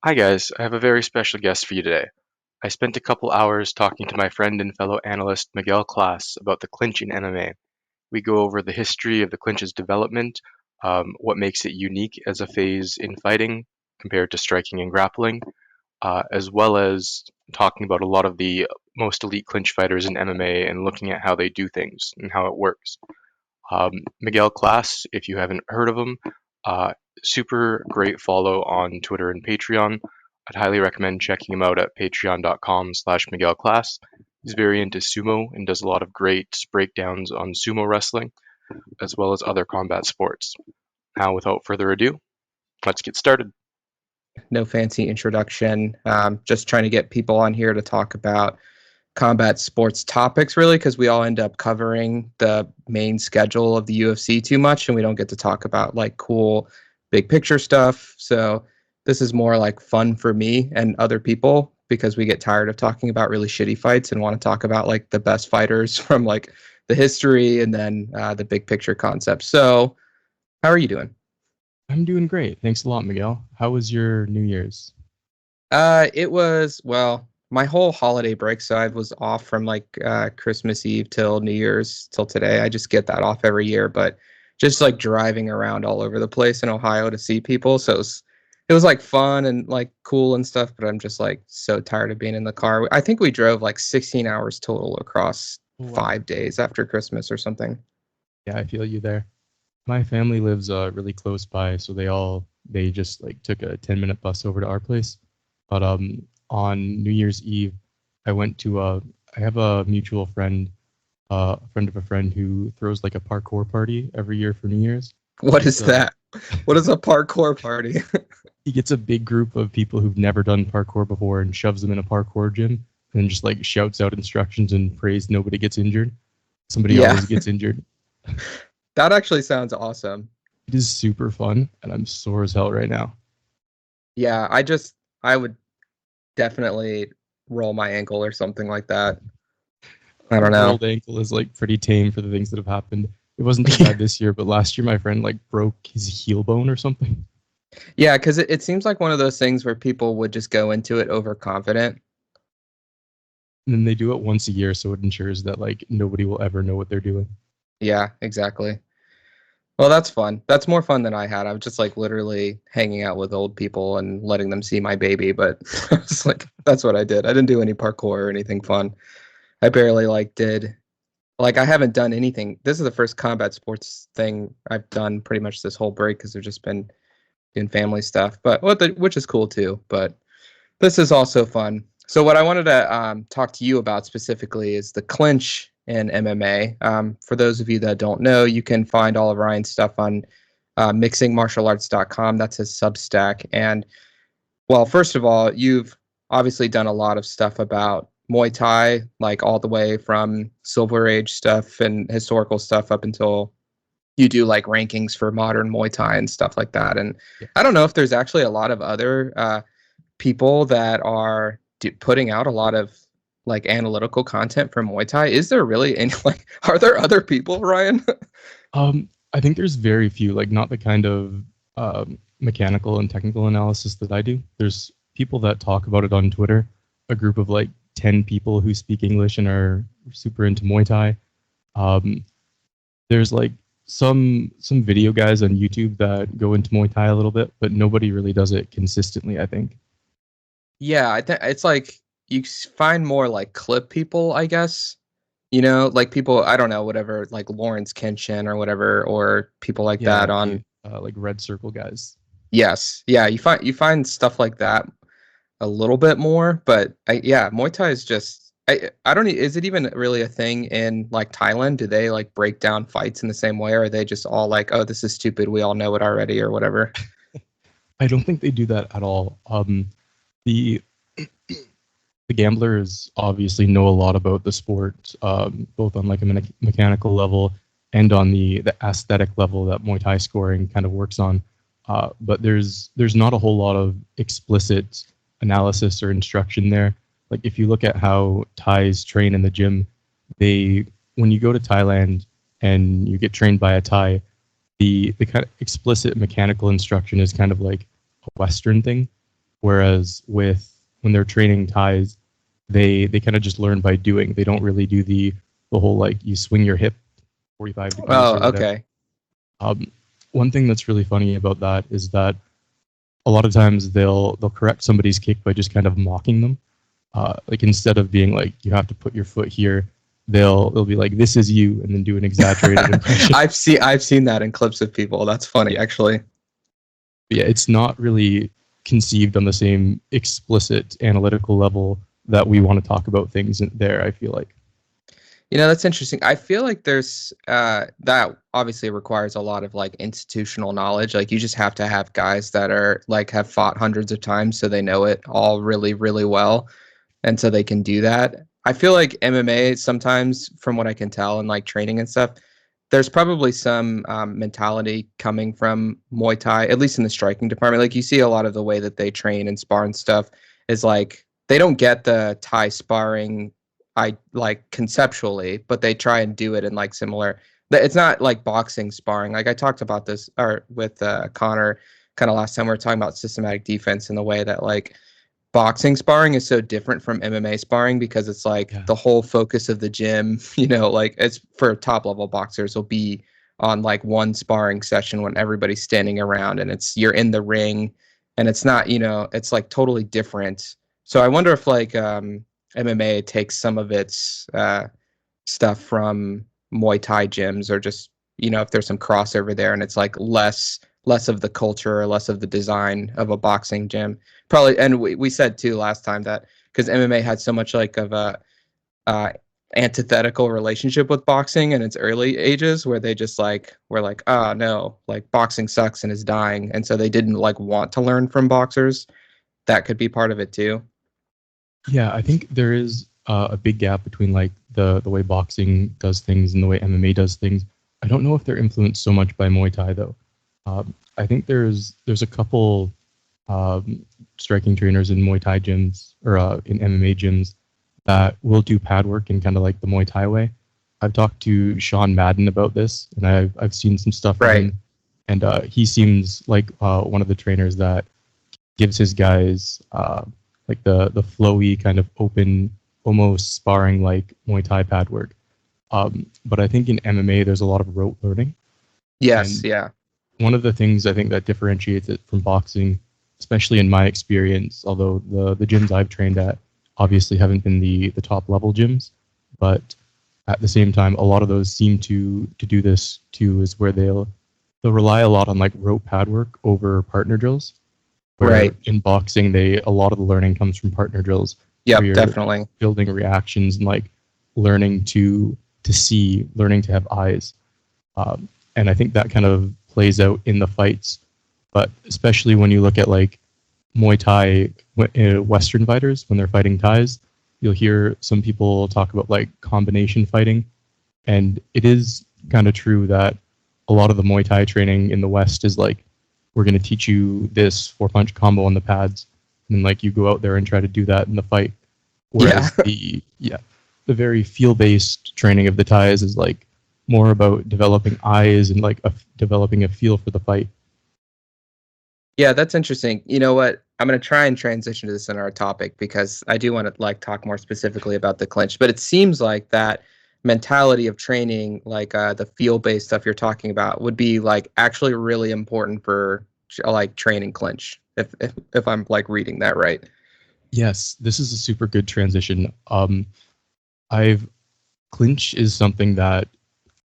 Hi guys, I have a very special guest for you today. I spent a couple hours talking to my friend and fellow analyst Miguel Class about the clinch in MMA. We go over the history of the clinch's development, what makes it unique as a phase in fighting compared to striking and grappling, as well as talking about a lot of the most elite clinch fighters in MMA and looking at how they do things and how it works. Miguel Class, if you haven't heard of him, uh, super great follow on Twitter and Patreon. I'd highly recommend checking him out at patreon.com/Miguel Class. He's very into sumo and does a lot of great breakdowns on sumo wrestling, as well as other combat sports. Now, without further ado, let's get started. No fancy introduction. Just trying to get people on here to talk about combat sports topics, really, because we all end up covering the main schedule of the UFC too much, and we don't get to talk about like cool big picture stuff. So this is more like fun for me and other people because we get tired of talking about really shitty fights and want to talk about like the best fighters from like the history and then the big picture concepts. So how are you doing? I'm doing great. Thanks a lot, Miguel. How was your New Year's? It was, well, my whole holiday break, so I was off from like Christmas Eve till New Year's till today. I just get that off every year, but just like driving around all over the place in Ohio to see people. So it was like fun and like cool and stuff, but I'm just like so tired of being in the car. I think we drove like 16 hours total across Oh, wow. 5 days after Christmas or something. Yeah, I feel you there. My family lives really close by, so they just like took a 10-minute bus over to our place. But on New Year's Eve, I went to I have a mutual friend, a friend of a friend who throws like a parkour party every year for New Year's. What It's is that? What is a parkour party? he gets a big group of people who've never done parkour before and shoves them in a parkour gym and just like shouts out instructions and prays nobody gets injured. Somebody Yeah, always gets injured. that actually sounds awesome. It is super fun, and I'm sore as hell right now. Yeah, I would definitely roll my ankle or something like that. I don't know. Rolled ankle is like pretty tame for the things that have happened. It wasn't too bad this year, but last year my friend like broke his heel bone or something. Yeah, because it seems like one of those things where people would just go into it overconfident. And then they do it once a year, so it ensures that like nobody will ever know what they're doing. Yeah, exactly. Well, that's fun. That's more fun than I had. I was just like literally hanging out with old people and letting them see my baby, but it's like that's what I did. I didn't do any parkour or anything fun. I barely like did like I haven't done anything. This is the first combat sports thing I've done pretty much this whole break because I've just been doing family stuff, but which is cool too. But this is also fun. So what I wanted to talk to you about specifically is the clinch in MMA. For those of you that don't know, you can find all of Ryan's stuff on mixingmartialarts.com. That's his Substack. And well, first of all, you've obviously done a lot of stuff about Muay Thai, like all the way from Silver Age stuff and historical stuff up until you do like rankings for modern Muay Thai and stuff like that. And I don't Yes. know if there's actually a lot of other people that are putting out a lot of like analytical content for Muay Thai. Is there really any like are there other people, Ryan? I think there's very few, like not the kind of mechanical and technical analysis that I do. There's people that talk about it on Twitter, a group of like 10 people who speak English and are super into Muay Thai. Um, there's like some video guys on YouTube that go into Muay Thai a little bit, but nobody really does it consistently, I think. Yeah, I think it's like you find more like clip people, I guess. Like people, I don't know, whatever, like Lawrence Kenshin or whatever, or people like Yeah, that on. the like red circle guys. Yes, yeah, you find stuff like that a little bit more, but yeah, Muay Thai is just I don't is it even really a thing in like Thailand? Do they like break down fights in the same way, or are they just all like, oh, this is stupid, we all know it already, or whatever? I don't think they do that at all. The the gamblers obviously know a lot about the sport, both on like a mechanical level and on the aesthetic level that Muay Thai scoring kind of works on. But there's not a whole lot of explicit analysis or instruction there. Like if you look at how Thais train in the gym, they when you go to Thailand and you get trained by a Thai, the kind of explicit mechanical instruction is kind of like a Western thing. Whereas when they're training Thais, they kind of just learn by doing. They don't really do the whole like you swing your hip 45 degrees Oh, or whatever. okay. Um, one thing that's really funny about that is that a lot of times they'll correct somebody's kick by just kind of mocking them. Like instead of being like you have to put your foot here, they'll be like this is you, and then do an exaggerated impression. I've seen that in clips of people. That's funny, actually. But yeah, it's not really conceived on the same explicit analytical level that we want to talk about things there. I feel like. That's interesting. I feel like there's that obviously requires a lot of like institutional knowledge. Like you just have to have guys that are like have fought hundreds of times so they know it all really, really well. And so they can do that. I feel like MMA sometimes, from what I can tell and like training and stuff, there's probably some mentality coming from Muay Thai, at least in the striking department. Like you see a lot of the way that they train and spar and stuff is like they don't get the Thai sparring I like conceptually, but they try and do it in like similar. It's not like boxing sparring. Like I talked about this or with Connor kind of last time we were talking about systematic defense in the way that like boxing sparring is so different from MMA sparring because it's like Yeah. the whole focus of the gym, like it's for top level boxers will be on like one sparring session when everybody's standing around and it's you're in the ring and it's not, it's like totally different. So I wonder if like MMA takes some of its stuff from Muay Thai gyms or just, if there's some crossover there and it's like less of the culture or less of the design of a boxing gym. Probably, and we said too last time that because MMA had so much like of a antithetical relationship with boxing in its early ages where they just like were like, oh no, like boxing sucks and is dying. And so they didn't like want to learn from boxers. That could be part of it too. Yeah, I think there is a big gap between like the way boxing does things and the way MMA does things. I don't know if they're influenced so much by Muay Thai though. I think there's a couple striking trainers in Muay Thai gyms or in MMA gyms that will do pad work in kind of like the Muay Thai way. I've talked to Sean Madden about this, and I've seen some stuff from Right. him, and he seems like one of the trainers that gives his guys like the flowy kind of open, almost sparring like Muay Thai pad work. But I think in MMA there's a lot of rote learning. Yes. And Yeah. one of the things I think that differentiates it from boxing, especially in my experience, although the gyms I've trained at obviously haven't been the top level gyms, but at the same time, a lot of those seem to do this too, is where they'll rely a lot on like rope pad work over partner drills. Where Right. in boxing, a lot of the learning comes from partner drills. Yep. Where you're Definitely. building reactions and like learning to see, learning to have eyes. And I think that kind of plays out in the fights, but especially when you look at like Muay Thai Western fighters when they're fighting Thais, you'll hear some people talk about like combination fighting, and it is kind of true that a lot of the Muay Thai training in the West is like we're going to teach you this 4-punch combo on the pads, and like you go out there and try to do that in the fight. Whereas the very feel based training of the Thais is like more about developing eyes and like developing a feel for the fight. Yeah, that's interesting. You know what? I'm going to try and transition to this in our topic because I do want to like talk more specifically about the clinch. But it seems like that mentality of training, like the feel-based stuff you're talking about, would be like actually really important for like training clinch. If I'm like reading that right. Yes, this is a super good transition. I've Clinch is something that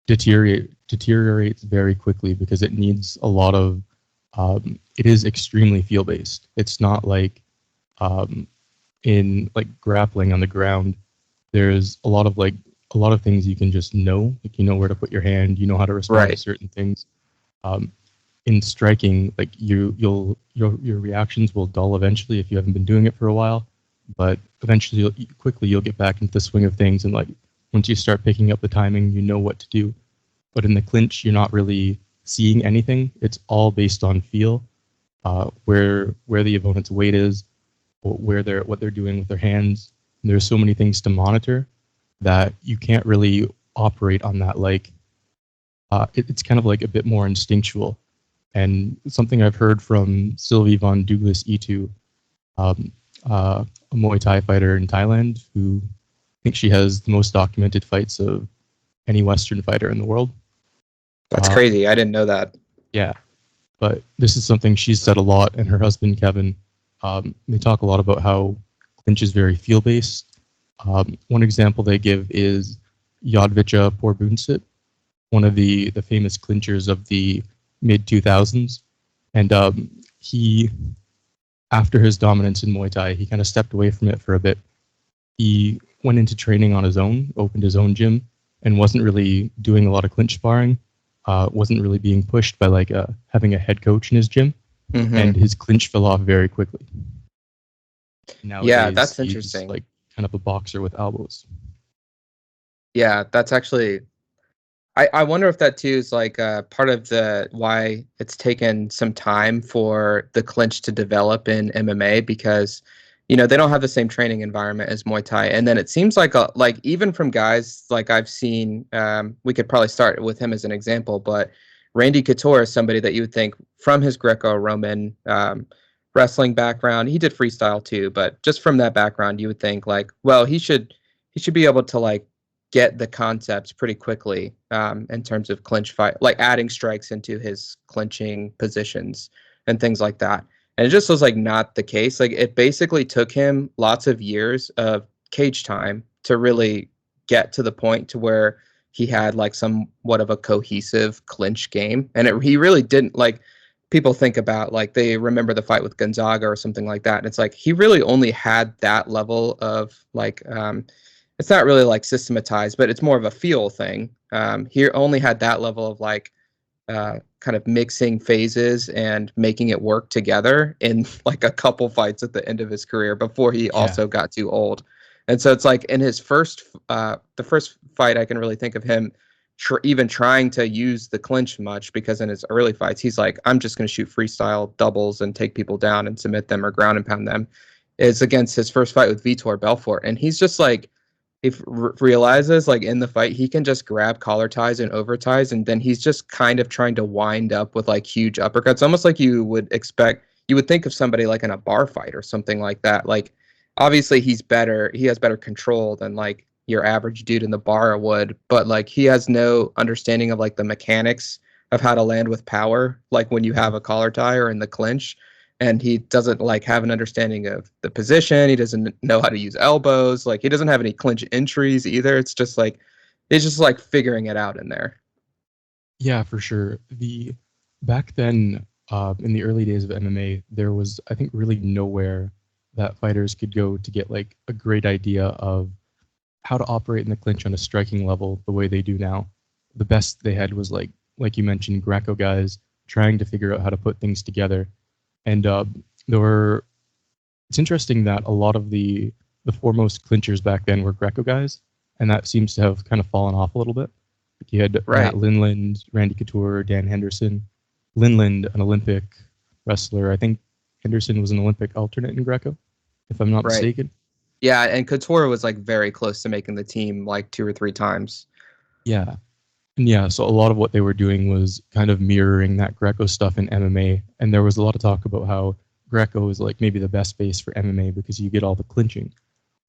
deteriorates very quickly because it needs a lot of it is extremely feel based. It's not like in like grappling on the ground. There's a lot of things you can just know. Like you know where to put your hand. You know how to respond to Right. certain things. In striking, like your reactions will dull eventually if you haven't been doing it for a while. But eventually, you'll get back into the swing of things, and like once you start picking up the timing, you know what to do. But in the clinch, you're not really seeing anything. It's all based on feel, where the opponent's weight is, what they're doing with their hands. And there's so many things to monitor that you can't really operate on that. Like it's kind of like a bit more instinctual. And something I've heard from Sylvie von Douglas E2 a Muay Thai fighter in Thailand who I think she has the most documented fights of any Western fighter in the world. That's crazy. I didn't know that. Yeah, but this is something she's said a lot, and her husband Kevin. They talk a lot about how clinch is very feel-based. One example they give is Yodvicha Porbunsit, one of the famous clinchers of the mid 2000s, and he, after his dominance in Muay Thai, he kind of stepped away from it for a bit. He went into training on his own, opened his own gym, and wasn't really doing a lot of clinch sparring. Wasn't really being pushed by like having a head coach in his gym, and his clinch fell off very quickly. Nowadays, yeah, that's he's interesting. like kind of a boxer with elbows. Yeah, that's actually. I wonder if that too is like part of the why it's taken some time for the clinch to develop in MMA, because they don't have the same training environment as Muay Thai, and then it seems like even from guys like I've seen, we could probably start with him as an example, but Randy Couture is somebody that you would think from his Greco-Roman wrestling background. He did freestyle too, but just from that background, you would think like, well, he should be able to like get the concepts pretty quickly in terms of clinch fight, like adding strikes into his clinching positions and things like that. And it just was like not the case. Like it basically took him lots of years of cage time to really get to the point to where he had like somewhat of a cohesive clinch game. And he really didn't, like, people think about like they remember the fight with Gonzaga or something like that. And it's like he really only had that level of like it's not really like systematized, but it's more of a feel thing. He only had that level of like kind of mixing phases and making it work together in like a couple fights at the end of his career before he also got too old. And so it's like in his the first fight, I can really think of him even trying to use the clinch much, because in his early fights, he's like, I'm just going to shoot freestyle doubles and take people down and submit them or ground and pound them. Is against his first fight with Vitor Belfort. And he's just like, realizes like in the fight he can just grab collar ties and over ties, and then he's just kind of trying to wind up with like huge uppercuts, almost like you would think of somebody like in a bar fight or something like that. Like obviously he has better control than like your average dude in the bar would, but like he has no understanding of like the mechanics of how to land with power, like when you have a collar tie or in the clinch. And he doesn't like have an understanding of the position. He doesn't know how to use elbows. Like he doesn't have any clinch entries either. It's just like he's just like figuring it out in there. Yeah, for sure. Back then, in the early days of MMA, there was, I think, really nowhere that fighters could go to get like a great idea of how to operate in the clinch on a striking level the way they do now. The best they had was like you mentioned, Greco guys trying to figure out how to put things together. And it's interesting that a lot of the foremost clinchers back then were Greco guys, and that seems to have kind of fallen off a little bit. You had Matt Linland, Randy Couture, Dan Henderson. Linland, an Olympic wrestler. I think Henderson was an Olympic alternate in Greco, if I'm not mistaken. Yeah, and Couture was like very close to making the team like 2 or 3 times. Yeah. And yeah, so a lot of what they were doing was kind of mirroring that Greco stuff in MMA. And there was a lot of talk about how Greco is like maybe the best base for MMA because you get all the clinching.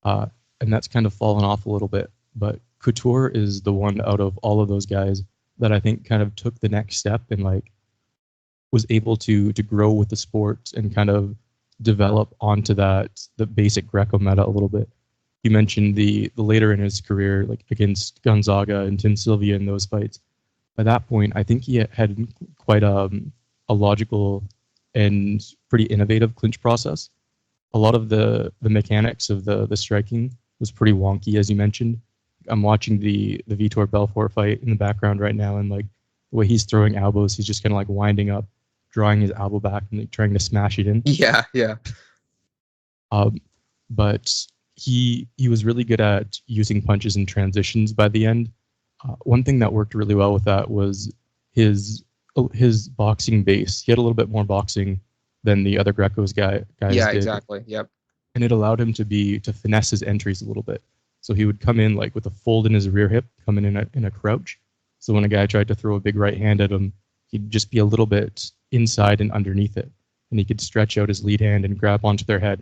And that's kind of fallen off a little bit. But Couture is the one out of all of those guys that I think kind of took the next step and like was able to grow with the sport and kind of develop onto the basic Greco meta a little bit. You mentioned the later in his career, like against Gonzaga and Tim Sylvia in those fights. By that point, I think he had quite a logical and pretty innovative clinch process. A lot of the mechanics of the striking was pretty wonky, as you mentioned. I'm watching the Vitor Belfort fight in the background right now, and like the way he's throwing elbows, he's just kind of like winding up, drawing his elbow back and like, trying to smash it in. Yeah. But he was really good at using punches and transitions by the end. One thing that worked really well with that was his boxing base. He had a little bit more boxing than the other Greco's guys yeah, did. Exactly. Yep. And it allowed him to finesse his entries a little bit. So he would come in like with a fold in his rear hip, come in a crouch. So when a guy tried to throw a big right hand at him, he'd just be a little bit inside and underneath it. And he could stretch out his lead hand and grab onto their head